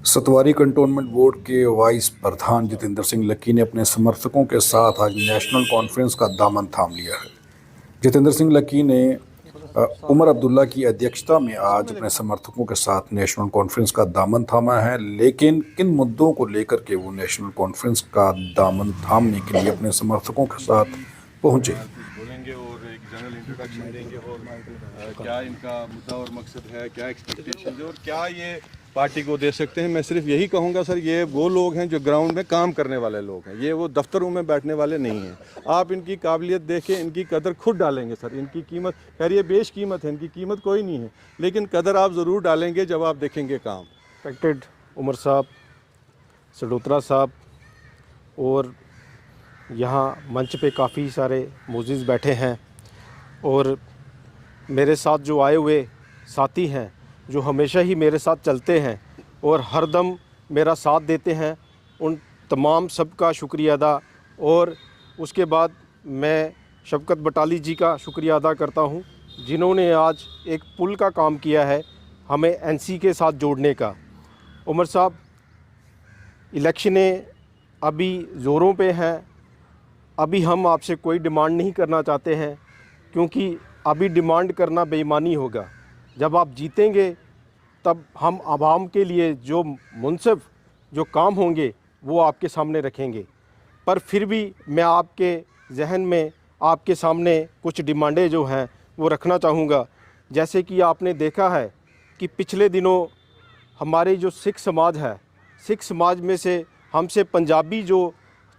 सतवारी cantonment board के vice प्रधान जितेंद्र सिंह लक्की ने अपने समर्थकों के साथ आज नेशनल कॉन्फ्रेंस का दामन थाम लिया है। जितेंद्र सिंह लक्की ने उमर अब्दुल्ला की अध्यक्षता में आज अपने समर्थकों के साथ नेशनल कॉन्फ्रेंस का दामन थामा है, लेकिन किन मुद्दों को लेकर के वो नेशनल कॉन्फ्रेंस का दामन थामने के लिए अपने समर्थकों के साथ पहुंचे। बोलेंगे और एक जनरल इंट्रोडक्शन देंगे और क्या इनका मुद्दा और मकसद है, क्या एक्सपेक्टेशन है और क्या ये पार्टी को दे सकते हैं। मैं सिर्फ यही कहूँगा सर, ये वो लोग हैं जो ग्राउंड में काम करने वाले लोग हैं, ये वो दफ्तरों में बैठने वाले नहीं हैं। आप इनकी काबिलियत देखें, इनकी कदर खुद डालेंगे सर। इनकी कीमत, खैर ये बेश कीमत है, इनकी कीमत कोई नहीं है, लेकिन कदर आप ज़रूर डालेंगे जब आप देखेंगे काम। रिस्पेक्टेड उमर साहब, सडोत्रा साहब और यहाँ मंच पे काफ़ी सारे मोजिज़ बैठे हैं और मेरे साथ जो आए हुए साथी हैं जो हमेशा ही मेरे साथ चलते हैं और हर दम मेरा साथ देते हैं, उन तमाम सबका शुक्रिया अदा। और उसके बाद मैं शफकत बटाली जी का शुक्रिया अदा करता हूँ जिन्होंने आज एक पुल का काम किया है हमें एनसी के साथ जोड़ने का। उमर साहब, इलेक्शनें अभी ज़ोरों पे हैं, अभी हम आपसे कोई डिमांड नहीं करना चाहते हैं क्योंकि अभी डिमांड करना बेईमानी होगा। जब आप जीतेंगे तब हम आवाम के लिए जो मुनसिफ जो काम होंगे वो आपके सामने रखेंगे। पर फिर भी मैं आपके जहन में आपके सामने कुछ डिमांडें जो हैं वो रखना चाहूँगा। जैसे कि आपने देखा है कि पिछले दिनों हमारे जो सिख समाज है, सिख समाज में से हमसे पंजाबी जो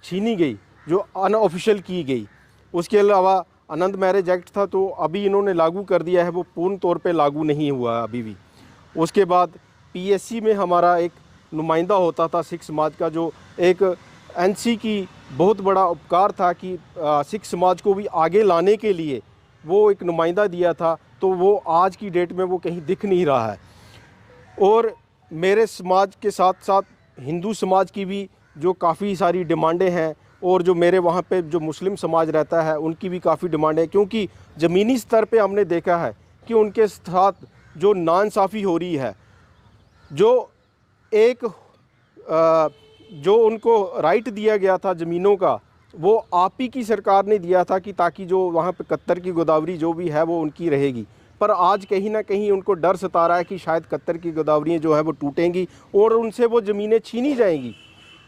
छीनी गई, जो अनऑफिशियल की गई, उसके अलावा आनंद मैरिज एक्ट था तो अभी इन्होंने लागू कर दिया है, वो पूर्ण तौर पे लागू नहीं हुआ अभी भी। उसके बाद पीएससी में हमारा एक नुमाइंदा होता था सिख समाज का, जो एक एनसी की बहुत बड़ा उपकार था कि सिख समाज को भी आगे लाने के लिए वो एक नुमाइंदा दिया था, तो वो आज की डेट में वो कहीं दिख नहीं रहा है। और मेरे समाज के साथ साथ हिंदू समाज की भी जो काफ़ी सारी डिमांडें हैं और जो मेरे वहाँ पे जो मुस्लिम समाज रहता है उनकी भी काफ़ी डिमांड है, क्योंकि ज़मीनी स्तर पे हमने देखा है कि उनके साथ जो नाइंसाफ़ी हो रही है, जो एक जो उनको राइट दिया गया था ज़मीनों का, वो आप ही की सरकार ने दिया था कि ताकि जो वहाँ पे कत्तर की गोदावरी जो भी है वो उनकी रहेगी। पर आज कहीं ना कहीं उनको डर सता रहा है कि शायद कत्तर की गोदावरियाँ जो है वो टूटेंगी और उनसे वो ज़मीनें छीनी जाएंगी।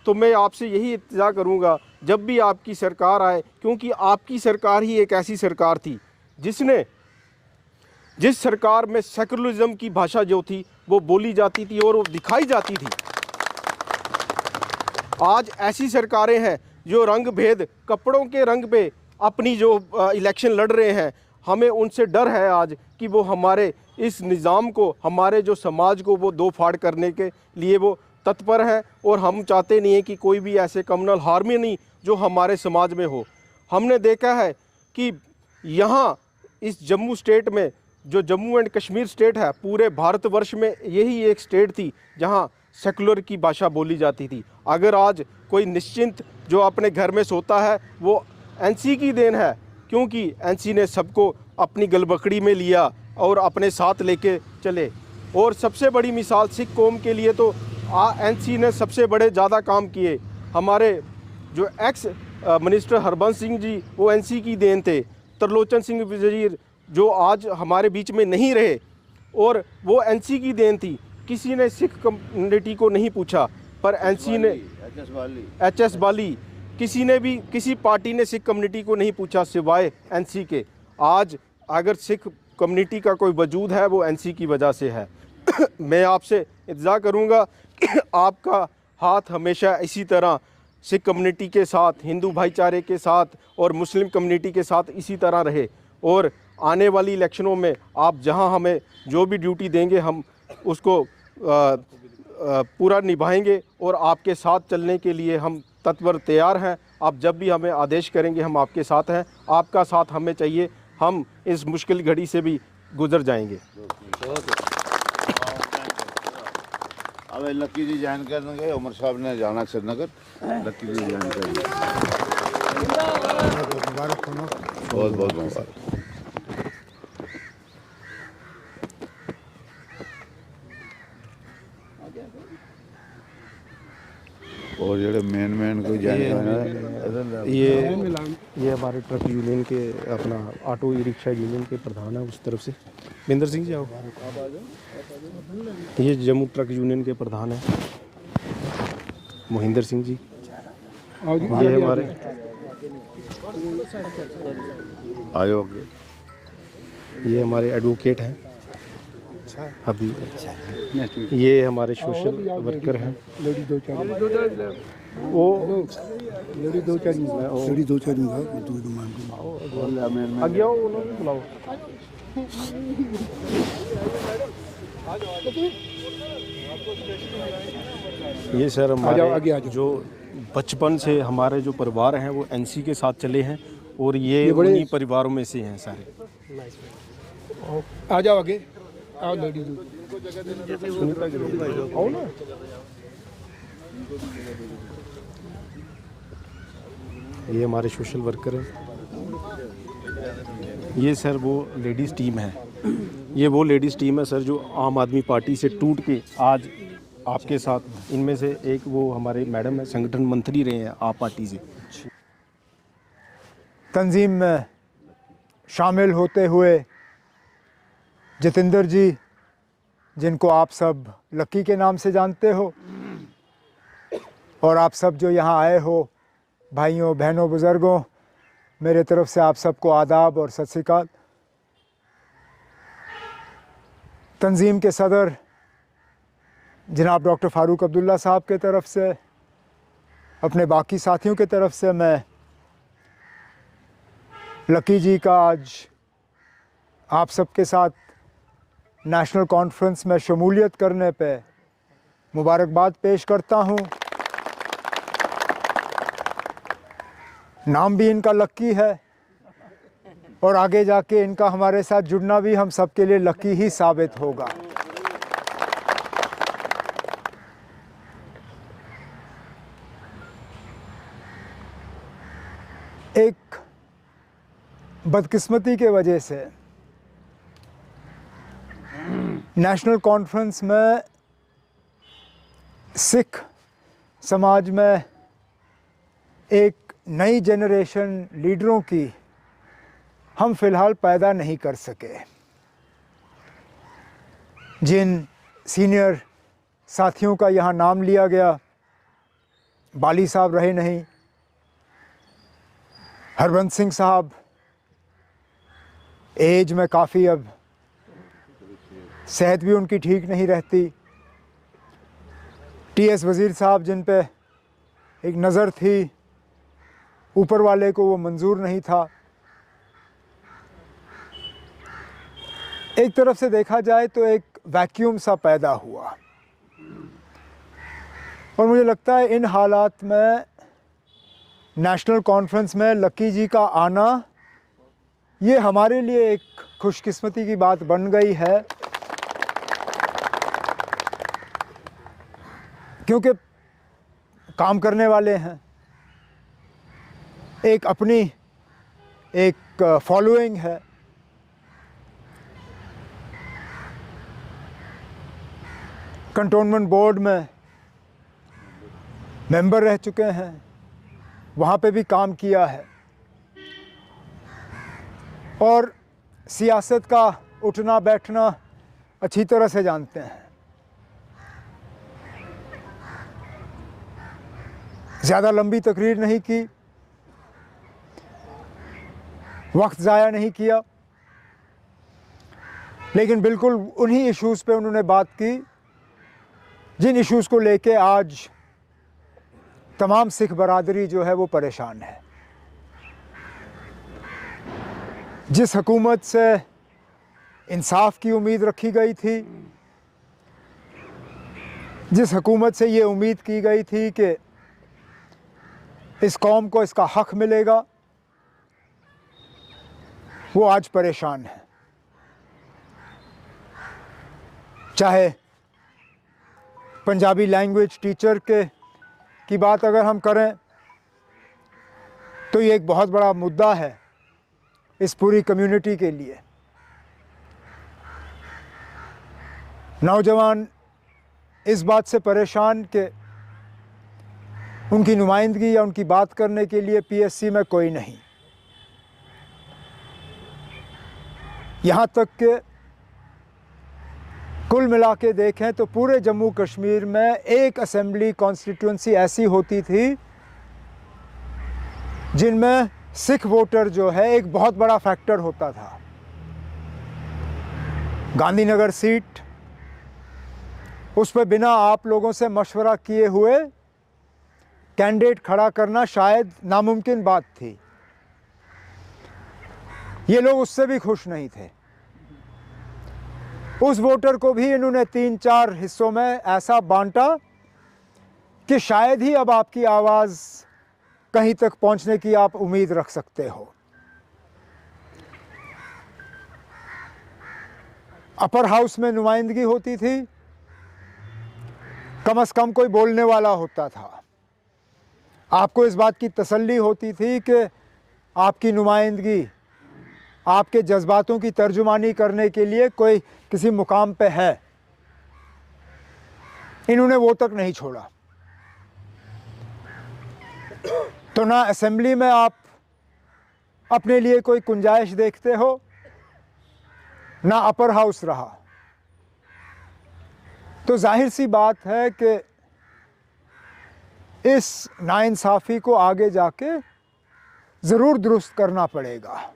तो मैं आपसे यही इल्तिजा करूँगा जब भी आपकी सरकार आए, क्योंकि आपकी सरकार ही एक ऐसी सरकार थी जिस सरकार में सेकुलरिज्म की भाषा जो थी वो बोली जाती थी और वो दिखाई जाती थी। आज ऐसी सरकारें हैं जो रंग भेद, कपड़ों के रंग पे अपनी जो इलेक्शन लड़ रहे हैं। हमें उनसे डर है आज कि वो हमारे इस निज़ाम को, हमारे जो समाज को वो दो फाड़ करने के लिए वो तत्पर हैं और हम चाहते नहीं हैं कि कोई भी ऐसे कम्युनल हार्मनी जो हमारे समाज में हो। हमने देखा है कि यहाँ इस जम्मू स्टेट में, जो जम्मू एंड कश्मीर स्टेट है, पूरे भारतवर्ष में यही एक स्टेट थी जहाँ सेकुलर की भाषा बोली जाती थी। अगर आज कोई निश्चिंत जो अपने घर में सोता है वो एनसी की देन है, क्योंकि एनसी ने सबको अपनी गलबकड़ी में लिया और अपने साथ लेके चले। और सबसे बड़ी मिसाल सिख कौम के लिए तो एनसी ने सबसे बड़े ज़्यादा काम किए। हमारे जो एक्स मिनिस्टर हरबंस सिंह जी वो एनसी की देन थे। त्रिलोचन सिंह वजीर जो आज हमारे बीच में नहीं रहे और वो एनसी की देन थी। किसी ने सिख कम्युनिटी को नहीं पूछा, पर एनसी ने, एचएस बाली, किसी पार्टी ने सिख कम्युनिटी को नहीं पूछा सिवाय एनसी के। आज अगर सिख कम्युनिटी का कोई वजूद है वो एनसी की वजह से है। मैं आपसे इल्तिजा करूंगा कि आपका हाथ हमेशा इसी तरह सिख कम्युनिटी के साथ, हिंदू भाईचारे के साथ और मुस्लिम कम्युनिटी के साथ इसी तरह रहे। और आने वाली इलेक्शनों में आप जहां हमें जो भी ड्यूटी देंगे हम उसको पूरा निभाएंगे और आपके साथ चलने के लिए हम तत्पर तैयार हैं। आप जब भी हमें आदेश करेंगे हम आपके साथ हैं। आपका साथ हमें चाहिए, हम इस मुश्किल घड़ी से भी गुजर जाएंगे। अब लक्की जी ज्वाइन करने गए, उमर साहब ने जाना श्रीनगर, लक्की जी ज्वाइन करेंगे। बहुत बहुत मुबारक। और ਜਿਹੜੇ मेन कोई जानकारी ये हमारे ट्रक यूनियन के अपना ऑटो ई रिक्शा यूनियन के प्रधान है उस तरफ से बिंदर सिंह जी आओ। ये जम्मू ट्रक यूनियन के प्रधान है मोहिंदर सिंह जी। ये हमारे आयोग ये हमारे एडवोकेट हैं अभी। ये हमारे सोशल वर्कर हैं। वो आगे आओ उन्होंने बुलाओ। ये सर हमारे जो बचपन से हमारे जो परिवार हैं वो एनसी के साथ चले हैं और ये उन्हीं परिवारों में से हैं सारे। आ जाओ आगे आओ लेडीज आओ ना। ये हमारे सोशल वर्कर हैं। ये सर वो लेडीज़ टीम है। ये वो लेडीज़ टीम है सर जो आम आदमी पार्टी से टूट के आज आपके साथ, इनमें से एक वो हमारे मैडम है, संगठन मंत्री रहे हैं आप पार्टी से। तंजीम में शामिल होते हुए जितेंद्र जी, जिनको आप सब लक्की के नाम से जानते हो, और आप सब जो यहाँ आए हो, भाइयों बहनों बुज़ुर्गों, मेरे तरफ से आप सबको आदाब और सत श्री अकाल। तंजीम के सदर जनाब डॉक्टर फ़ारूक अब्दुल्ला साहब के तरफ से, अपने बाकी साथियों के तरफ से मैं लकी जी का आज आप सबके साथ नेशनल कॉन्फ्रेंस में शमूलियत करने पे मुबारकबाद पेश करता हूँ। नाम भी इनका लक्की है और आगे जाके इनका हमारे साथ जुड़ना भी हम सबके लिए लकी ही साबित होगा। एक बदकिस्मती के वजह से नेशनल कॉन्फ्रेंस में सिख समाज में एक नई जनरेशन लीडरों की हम फ़िलहाल पैदा नहीं कर सके। जिन सीनियर साथियों का यहाँ नाम लिया गया, बाली साहब रहे नहीं, हरबंस सिंह साहब एज में काफ़ी, अब सेहत भी उनकी ठीक नहीं रहती, टीएस वज़ीर साहब जिन पे एक नज़र थी, ऊपर वाले को वो मंजूर नहीं था। एक तरफ से देखा जाए तो एक वैक्यूम सा पैदा हुआ और मुझे लगता है इन हालात में नेशनल कॉन्फ्रेंस में लकी जी का आना ये हमारे लिए एक खुशकिस्मती की बात बन गई है, क्योंकि काम करने वाले हैं, एक अपनी एक फॉलोइंग है। कंटोनमेंट बोर्ड में मेंबर रह चुके हैं, वहाँ पे भी काम किया है और सियासत का उठना बैठना अच्छी तरह से जानते हैं। ज़्यादा लंबी तकरीर नहीं की, वक्त ज़ाया नहीं किया, लेकिन बिल्कुल उन्हीं इश्यूज़ पे उन्होंने बात की जिन इश्यूज़ को लेके आज तमाम सिख बरादरी जो है वो परेशान है। जिस हुकूमत से इंसाफ की उम्मीद रखी गई थी, जिस हुकूमत से ये उम्मीद की गई थी कि इस कौम को इसका हक मिलेगा, वो आज परेशान है। चाहे पंजाबी लैंग्वेज टीचर की बात अगर हम करें तो ये एक बहुत बड़ा मुद्दा है इस पूरी कम्युनिटी के लिए। नौजवान इस बात से परेशान कि उनकी नुमाइंदगी या उनकी बात करने के लिए पीएससी में कोई नहीं। यहाँ तक कि कुल मिला के देखें तो पूरे जम्मू कश्मीर में एक असेंबली कॉन्स्टिट्यूंसी ऐसी होती थी जिनमें सिख वोटर जो है एक बहुत बड़ा फैक्टर होता था। गांधीनगर सीट, उस पर बिना आप लोगों से मशवरा किए हुए कैंडिडेट खड़ा करना शायद नामुमकिन बात थी। ये लोग उससे भी खुश नहीं थे। उस वोटर को भी इन्होंने 3-4 हिस्सों में ऐसा बांटा कि शायद ही अब आपकी आवाज़ कहीं तक पहुंचने की आप उम्मीद रख सकते हो। अपर हाउस में नुमाइंदगी होती थी, कम से कम कोई बोलने वाला होता था। आपको इस बात की तसल्ली होती थी कि आपकी नुमाइंदगी, आपके जज्बातों की तर्जुमानी करने के लिए कोई किसी मुकाम पे है। इन्होंने वो तक नहीं छोड़ा। तो ना असेंबली में आप अपने लिए कोई गुंजाइश देखते हो, ना अपर हाउस रहा। तो जाहिर सी बात है कि इस नाइंसाफ़ी को आगे जाके ज़रूर दुरुस्त करना पड़ेगा।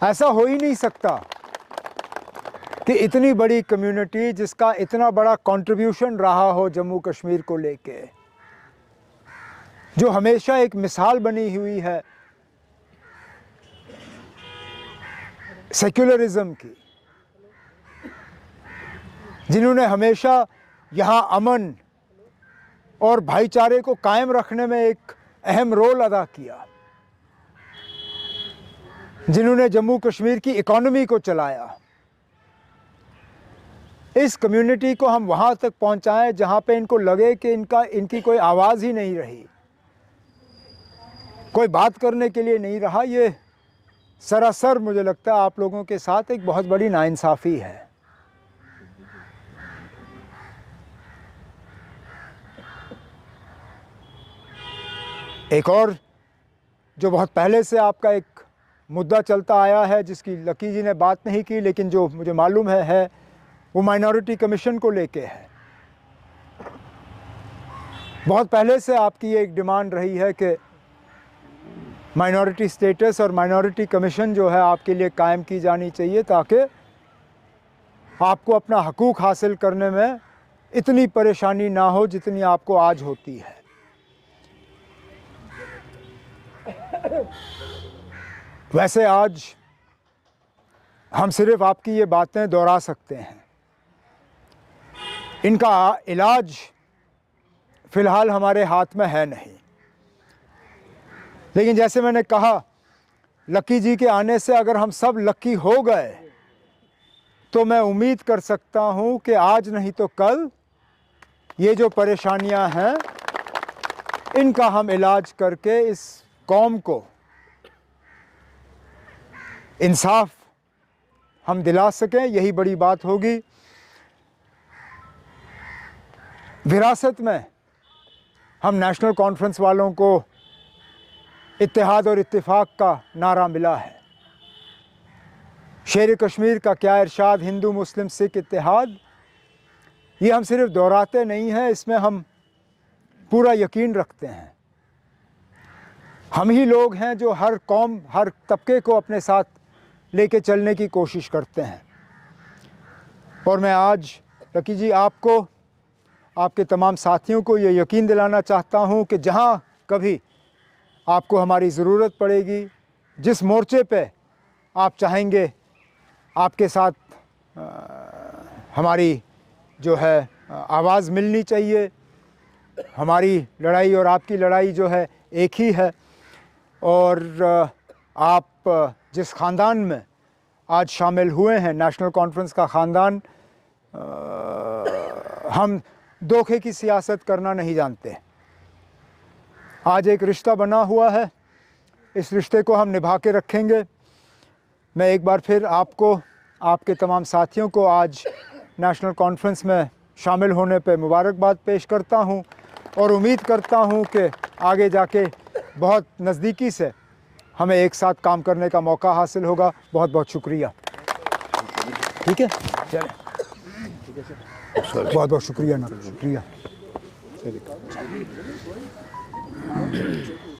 ऐसा हो ही नहीं सकता कि इतनी बड़ी कम्युनिटी जिसका इतना बड़ा कंट्रीब्यूशन रहा हो जम्मू कश्मीर को लेके, जो हमेशा एक मिसाल बनी हुई है सेक्युलरिज्म की, जिन्होंने हमेशा यहाँ अमन और भाईचारे को कायम रखने में एक अहम रोल अदा किया, जिन्होंने जम्मू कश्मीर की इकॉनमी को चलाया, इस कम्युनिटी को हम वहाँ तक पहुँचाएं जहाँ पे इनको लगे कि इनकी कोई आवाज़ ही नहीं रही, कोई बात करने के लिए नहीं रहा। ये सरासर मुझे लगता है आप लोगों के साथ एक बहुत बड़ी नाइंसाफ़ी है। एक और जो बहुत पहले से आपका एक मुद्दा चलता आया है, जिसकी लकी जी ने बात नहीं की, लेकिन जो मुझे मालूम है वो माइनॉरिटी कमीशन को लेके है। बहुत पहले से आपकी ये एक डिमांड रही है कि माइनॉरिटी स्टेटस और माइनॉरिटी कमीशन जो है आपके लिए कायम की जानी चाहिए, ताकि आपको अपना हकूक़ हासिल करने में इतनी परेशानी ना हो जितनी आपको आज होती है। वैसे आज हम सिर्फ आपकी ये बातें दोहरा सकते हैं, इनका इलाज फ़िलहाल हमारे हाथ में है नहीं। लेकिन जैसे मैंने कहा, लकी जी के आने से अगर हम सब लकी हो गए तो मैं उम्मीद कर सकता हूँ कि आज नहीं तो कल ये जो परेशानियाँ हैं इनका हम इलाज करके इस कौम को इंसाफ हम दिला सकें। यही बड़ी बात होगी। विरासत में हम नेशनल कॉन्फ्रेंस वालों को इत्तेहाद और इत्तेफाक का नारा मिला है। शेर कश्मीर का क्या इरशाद, हिंदू मुस्लिम सिख इत्तेहाद, ये हम सिर्फ दोहराते नहीं हैं, इसमें हम पूरा यकीन रखते हैं। हम ही लोग हैं जो हर कौम, हर तबके को अपने साथ लेके चलने की कोशिश करते हैं। और मैं आज लकी जी आपको, आपके तमाम साथियों को ये यकीन दिलाना चाहता हूँ कि जहाँ कभी आपको हमारी ज़रूरत पड़ेगी, जिस मोर्चे पे आप चाहेंगे आपके साथ हमारी जो है आवाज़ मिलनी चाहिए, हमारी लड़ाई और आपकी लड़ाई जो है एक ही है। और आप जिस ख़ानदान में आज शामिल हुए हैं, नेशनल कॉन्फ्रेंस का ख़ानदान, हम धोखे की सियासत करना नहीं जानते। आज एक रिश्ता बना हुआ है, इस रिश्ते को हम निभा के रखेंगे। मैं एक बार फिर आपको, आपके तमाम साथियों को आज नेशनल कॉन्फ्रेंस में शामिल होने पे मुबारकबाद पेश करता हूँ। और उम्मीद करता हूँ कि आगे जाके बहुत नज़दीकी से हमें एक साथ काम करने का मौका हासिल होगा। बहुत बहुत शुक्रिया। ठीक है, चलें। बहुत बहुत शुक्रिया ना, शुक्रिया।